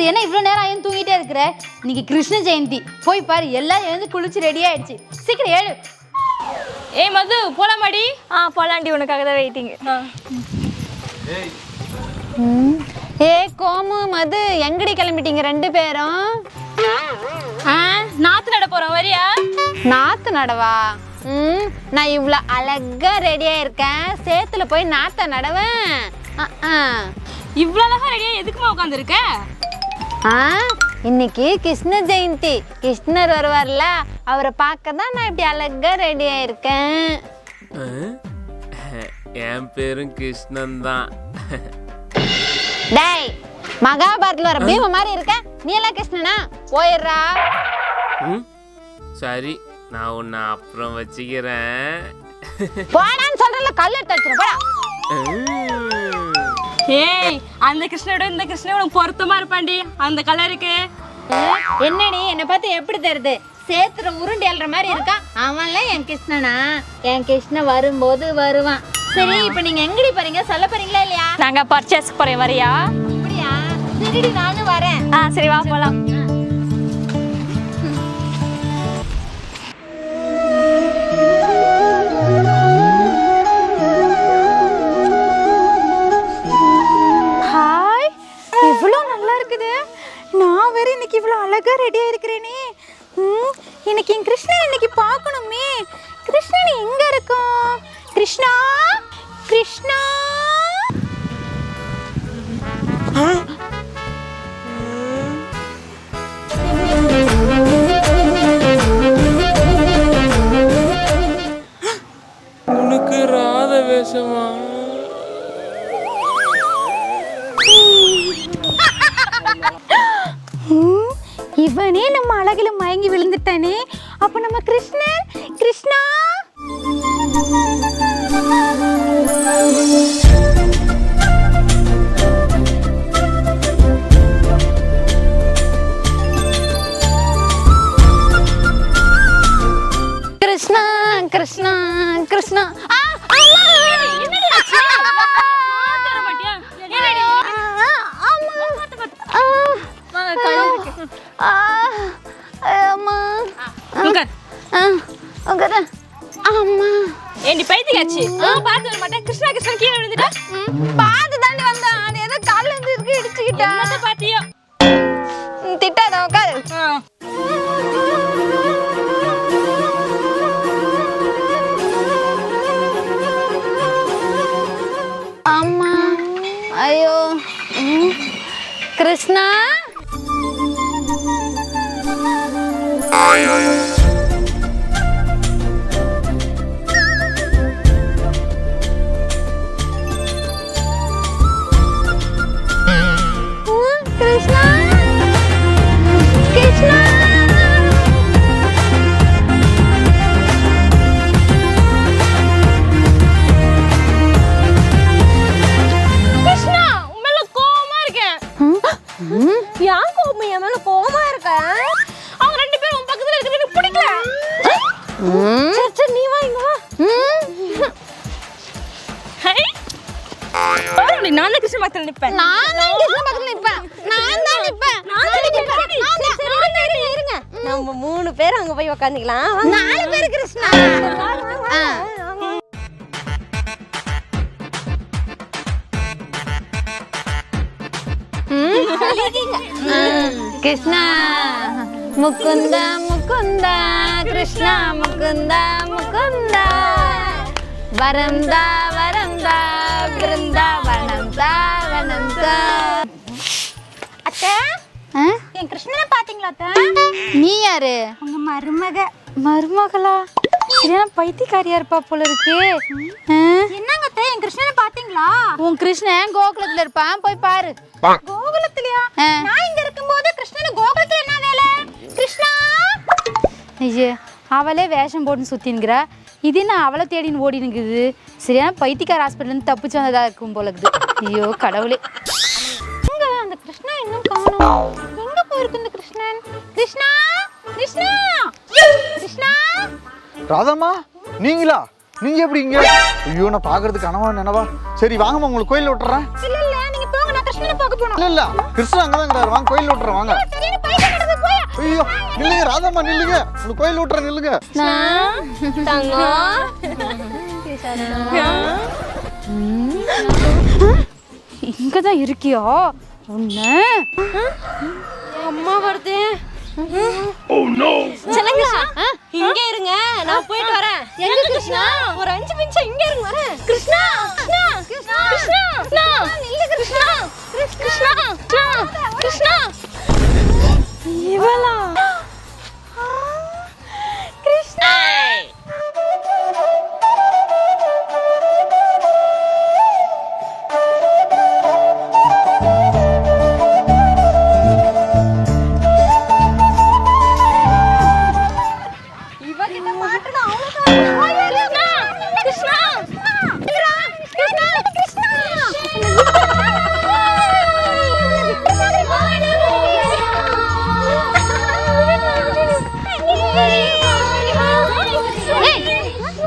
என்ன இவ்வளோ நேரம் ஆயும் தூங்கிட்டே இருக்கிற? இன்னைக்கு கிருஷ்ண ஜெயந்தி, போய் பாரு எல்லாம் எழுந்து குளிச்சு ரெடி ஆயிடுச்சு. சீக்கிரம் ஏழு. ஏய் மது, போலாமாடி? போலாண்டி, உனக்காக தான் வெயிட்டிங். ஏ கோமு மது, எங்கடி கிளம்பிட்டீங்க ரெண்டு பேரும்? நாத்து நட போறோம், வரியா? நாத்து நடவா? நான் இவ்வளோ அழகா ரெடியா இருக்கேன், சேத்துல போய் நாத்த நடவேன்? இவ்வளோ அழகா ரெடியா எதுக்குமா உட்காந்துருக்க? இன்னைக்கு கிருஷ்ண ஜெயந்தி, கிருஷ்ணர் வருவார்ல, அவரை பார்க்க தான் நான் இப்படி அழகா ரெடியா இருக்கேன். என் பேரும் கிருஷ்ணன் தான். டேய், மகாபாரத்ல வர பீம மாதிரி இருக்க, நீ எல்லாம் கிருஷ்ணனா? போயிடுறா. சரி, நான் உன்னை அப்புறம் வச்சுக்கிறேன். போடான்னு சொல்றல, கல் எடுத்து வச்சிரு போடா. ஏய், அந்த கிருஷ்ணனோட இந்த கிருஷ்ணன் உனக்கு பொருத்தமா இருப்பாண்டி, அந்த கலருக்கு. என்னடி என்னை பார்த்து எப்படி தெரியுது? சேத்துல உருண்டு எழுற மாதிரி இருக்கா. அவன்லாம் என் கிருஷ்ணனா? என் கிருஷ்ணன் வரும்போது வருவான். சரி, இப்ப நீங்க எங்கடி போறீங்க, சொல்ல போறீங்களா இல்லையா? நாங்க பர்ச்சேஸ்க்கு போறேன், வரியா? அப்படியா? சரிடி, நானும் வரேன். சரி வா போலாம். ஹாய், இவ்வளோ நல்லா இருக்குது. நான் வேற இன்னைக்கு இவ்வளோ அழகா ரெடியா இருக்கிறேனே. இன்னைக்கு என் கிருஷ்ணன் இன்னைக்கு பார்க்கணுமே. கிருஷ்ணன் எங்க இருக்கும்? கிருஷ்ணா, கிருஷ்ணா. உனக்கு ராத வேஷமா? இவனே நம்ம அழகுல மயங்கி விழுந்துட்டானே. அப்ப நம்ம கிருஷ்ணன், கிருஷ்ணா. கிருஷ்ணா, கிருஷ்ணா, கிருஷ்ணா. ஏண்டி பைத்தியாச்சு? பார்த்து வர மாட்டேன், கிருஷ்ணா கிருஷ்ணா கீழே விழுந்துட்டா. பார்த்து தாண்டி வந்தான், அது ஏதோ கால்ல இருந்து இருக்கு இடிச்சுக்கிட்டா. என்னத்த பாத்தியோ? திட்டாத, உட்காரு. அம்மா, ஐயோ. கிருஷ்ணா, கிருஷ்ணா, கிருஷ்ணா. கிருஷ்ணா, உன் மேல கோவமா இருக்கேன். ஏன் கோபம் என் மேல கோவமா இருக்க? அவங்க ரெண்டு பேரும் உன் பக்கத்துல இருக்கிறது எனக்கு பிடிக்கல. சரி நீ வா, இங்க வா. நான் தான் கிருஷ்ண பக்கத்துல நிப்பேன். நான் தான் கிருஷ்ண பக்கத்துல நிப்பேன். நான் தான் நிப்பேன். இருங்க, நம்ம 3 பேர் அங்க போய் உட்காந்துக்கலாம். 4 பேர் கிருஷ்ணா. கிருஷ்ணா முகுந்தா முகுந்தா, கிருஷ்ணா முகுந்தா முகுந்தா, வரந்தா வரந்தா, பிருந்தாவனம் தாவனம் தா. அத்தை, என் கிருஷ்ணனை பாத்தீங்களா அத்தை? நீ யாரு? உங்க மருமக. மருமகளா? சரியான பைத்தியக்காரியா இருப்பா போல இருக்கு. என்னங்க அத்தை, என் கிருஷ்ணனை பாத்தீங்களா? உன் கிருஷ்ணன் கோகுலத்துல இருப்பான், போய் பாரு. கோகுலத்திலயா? நான் இங்க இருக்கும்போது கிருஷ்ணன் கோகுலத்துல என்ன வேலை? கிருஷ்ணா, ஐயே, அவளே வேஷம் போட்டுன்னு சுத்தின்கிறா. இது என்ன அவளை தேடின்னு ஓடினுக்குது? சரியான பைத்தியக்கார ஹாஸ்பிட்டல்லேருந்து தப்பிச்சு வந்ததா இருக்கும் போல இருக்குது. ஐயோ கடவுளே. அந்த கிருஷ்ணா இன்னும் காணோம். எங்க போயிருக்கு இந்த கிருஷ்ணன்? கிருஷ்ணா, கிருஷ்ணா, கிருஷ்ணா. ராதாம்மா, நீங்களா? நீங்க எப்படி இங்க? ஐயோ, நான் பாக்குறதுக்கு கனவா நினைவா. சரி வாங்கம்மா, உங்களுக்கு கோயில்ல விட்டுறேன். இல்ல இல்ல, நீங்க போங்க, நான் கிருஷ்ணனை பார்க்க கோயிலுக்கு போகணும். இல்ல இல்ல கிருஷ்ணன் அங்கதான் இருக்கிறாரு. வாங்க கோயில் விட்டுறேன் வாங்க. சரி பைசா கிடக்கு போயா. ஐயோ நில்லுங்க ராதம்மா நில்லுங்க. உங்களுக்கு கோயில் விட்டுறேன் நில்லுங்க. இங்கதான் இருக்கியா ஒண்ணு? அம்மா வருது. இங்க இருங்க, நான் போயிட்டு வரேன். எங்க கிருஷ்ணா? ஒரு 5 நிமிஷம் இங்க இருங்க, வரேன். கிருஷ்ணா கிருஷ்ணா கிருஷ்ணா கிருஷ்ணா நில்லு கிருஷ்ணா கிருஷ்ணா கிருஷ்ணா இவளா? கிருஷ்ணா இவகிட்ட மாட்டணும் அவ்வளவுதான். கிருஷ்ணா கிருஷ்ணா கிருஷ்ணா கிருஷ்ணா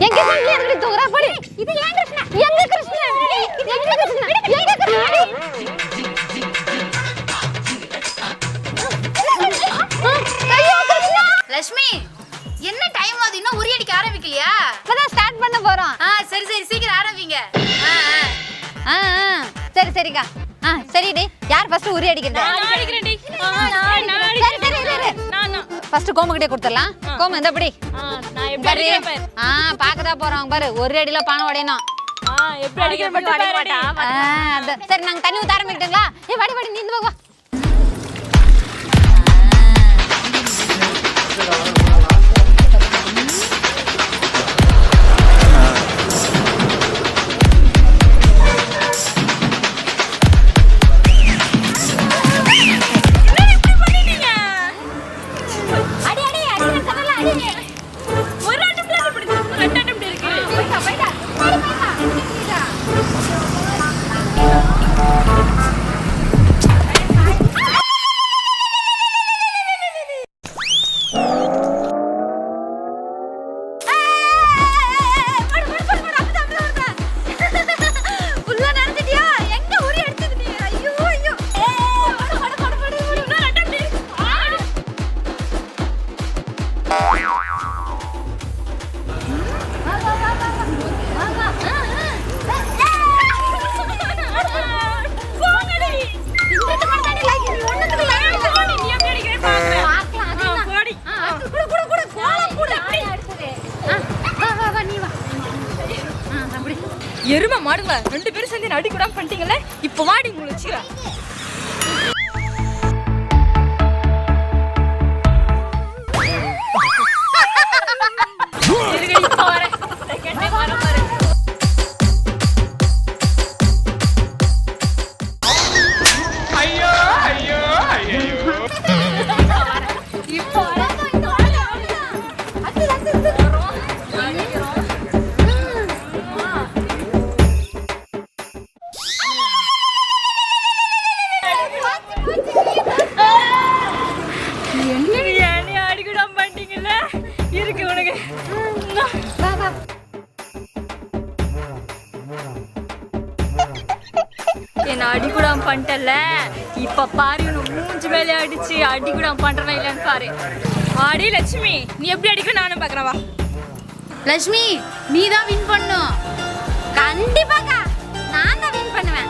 எங்க எங்க இருக்கு தூரா போடி. இது ஏன் கிருஷ்ணா? எங்க கிருஷ்ணா? இது எங்க கிருஷ்ணா? எங்க கிருஷ்ணா? ஐயோ கிருஷ்ணா. லட்சுமி என்ன டைம் ஆகுது இன்னும் உரி அடிக்க ஆரம்பிக்கலையா? இப்பதான் ஸ்டார்ட் பண்ண போறோம். சரி சரி சீக்கிரம் ஆரம்பிங்க. சரி சரிக்கா. சரிடி, யார் ஃபர்ஸ்ட் உரி அடிக்கிறது? நான் அடிக்கிறேன்டி. சரி சரி சரி. ஃபர்ஸ்ட் கோமு கிட்டே கொடுத்துடலாம். கோமு இந்த படி. நான் எப்படி அடிக்கிறேன் பாரு. பாக்கதா போறோம் பாரு. ஒரு அடியில பணம் உடையணும். எப்படி அடிக்கிறேன் மட்டும் பாரு. சரி நாங்க தண்ணி ஊத்த ஆரம்பிக்கிட்டுங்களா? வாடி வாடி நீ இந்த பக்கம் வா. அடி அடி அடி சரல அடி. ஒரு அட்டம்ப்ட் இருக்கு, ரெண்டு அட்டம்ப்ட் இருக்கு. போய்டா போய்டா. உள்ள நடந்துட்டியா? எங்க உரி அடிச்சது நீ? ஐயோ ஐயோ. இன்னொரு அட்டம்ப்ட் இருக்கு. எருமை மாடுங்க, 2 பேரும் சேர்ந்து அடி கூடாம பண்ணிட்டீங்கல்ல. இப்போ வாடி உங்களை வச்சுக்கிறேன். இப்போ வரேன். செகண்ட் டைம் வர பாரு. இப்போ வரேன். என்ன அடி கூடாம பண்ணிட்டீங்கல்ல. இருக்கு உனக்கு. என்ன அடிக்கூடாம பண்ணிட்டல. இப்ப பாரு உனக்கு மூஞ்சி மேலே அடிச்சு அடிக்கூடாம பண்றேன் இல்லன்னு பாரு. ஆடி லட்சுமி, நீ எப்படி அடிக்கணும் நானும் பாக்குறேன் வா. லட்சுமி நீ தான் வின் பண்ணும். கண்டிப்பாக்கா நான் தான் வின் பண்ணுவேன்.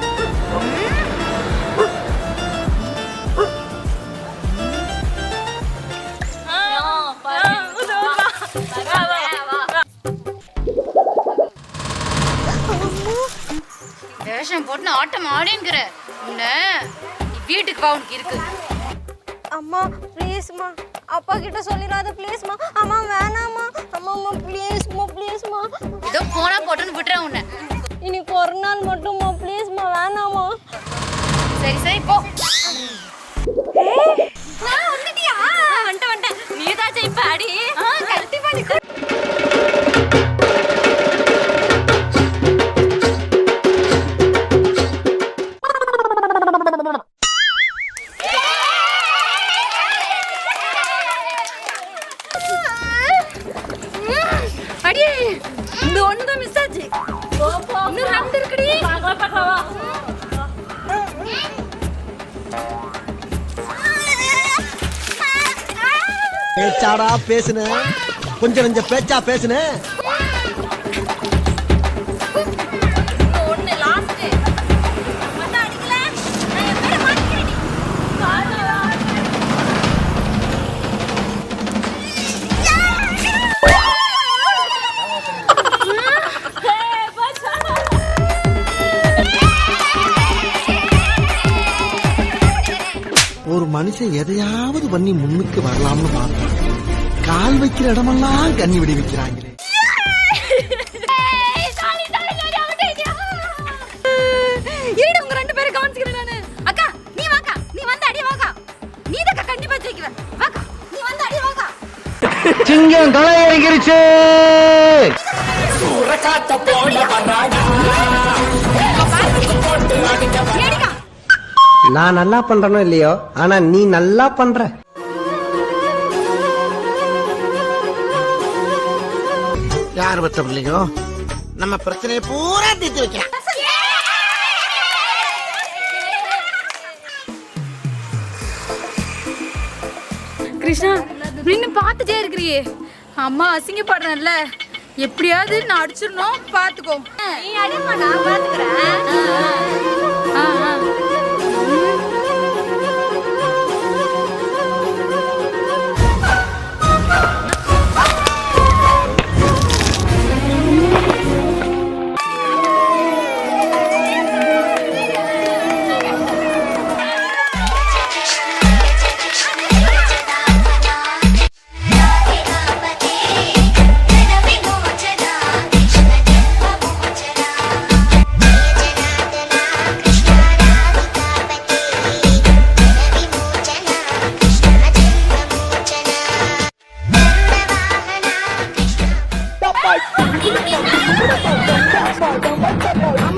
வேஷம் போட்டு ஆட்டம் ஆடிங்கிற உன்ன வீட்டுக்கு வா, உனக்கு இருக்கு. அம்மா ப்ளீஸ்மா, அப்பா கிட்ட சொல்லிடாத ப்ளீஸ்மா. அம்மா வேணாம்மா. அம்மா அம்மா ப்ளீஸ்மா ப்ளீஸ்மா. ஏதோ போனா போட்டுன்னு விட்டுறேன் உன்னை. இன்னைக்கு ஒரு நாள் மட்டும்மா ப்ளீஸ்மா வேணாம்மா. சரி சரி போ. நான் வந்துட்டியா? வந்துட்டேன். நீ தான் ஜெயிப்ப அடி. கண்டிப்பா நீ அடி இந்த ஒண்ணு தான் மிஸ் ஆச்சு. இன்னும் 2 இருக்குடி. பார்க்கலாம் பார்க்கலாம் வா. பேச்சாடா பேசுன கொஞ்சம் நெஞ்ச பேச்சா பேசுன ஒண்ணு லாஸ்ட் வந்து அடிக்கல நான் என் பேரை மாத்திக்கிறேன் ஒரு மனுஷன் எதையாவது பண்ணி முன்னுக்கு வரலாம்னு பார்த்தான் கால் வைக்கிற இடமெல்லாம் கண்ணி விடி வைக்கிறாங்களே இருடு உங்க ரெண்டு பேரும் கவனிச்சுக்கிறேன் நானு அக்கா நீ வாக்கா நீ வந்து அடி வாக்கா நீ தான் கண்டிப்பா ஜெயிக்குவ வாக்கா நீ வந்து அடி வாக்கா சிங்கம் களை இறங்கிருச்சு ஏடிக்கா நான் நல்லா பண்றனோ இல்லையோ ஆனா நீ நல்லா பண்ற யார் பத்த பிள்ளைங்க நம்ம பிரச்சனையை பூரா தீர்த்து வைக்கலாம் கிருஷ்ணா நின்னு பார்த்துட்டே இருக்கிறியே அம்மா அசிங்கப்படுறேன்ல எப்படியாவது நான் அடிச்சிடணும் பார்த்துக்கோ நீ அடிமா நான் பாத்துக்கிறேன். ஆ ஆ Bye.